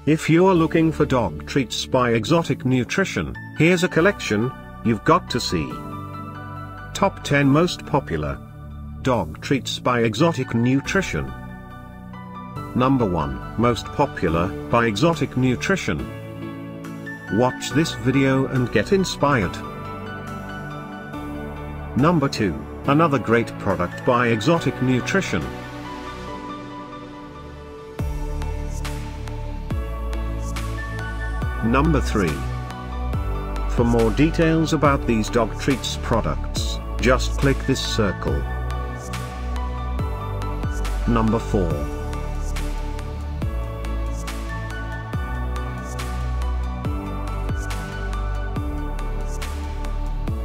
If you're looking for dog treats by Exotic Nutrition, here's a collection you've got to see. Top 10 Most Popular Dog Treats by Exotic Nutrition. Number 1, Most Popular by Exotic Nutrition. Watch this video and get inspired. Number 2, another great product by Exotic Nutrition. Number 3. For more details about these dog treats products, just click this circle. Number 4.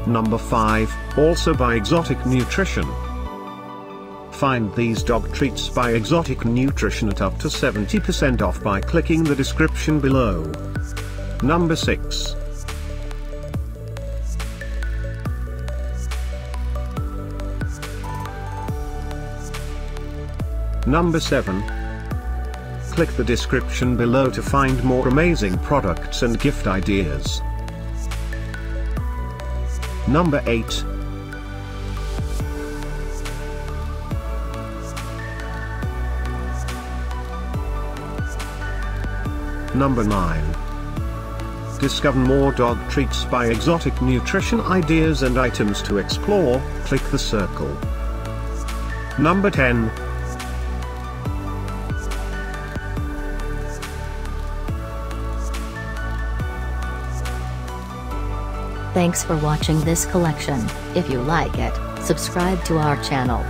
Number 5, also by Exotic Nutrition. Find these dog treats by Exotic Nutrition at up to 70% off by clicking the description below. Number 6. Number 7. Click the description below to find more amazing products and gift ideas. Number 8. Number 9. Discover more dog treats by Exotic Nutrition ideas and items to explore, click the circle. Number 10. Thanks for watching this collection. If you like it, subscribe to our channel.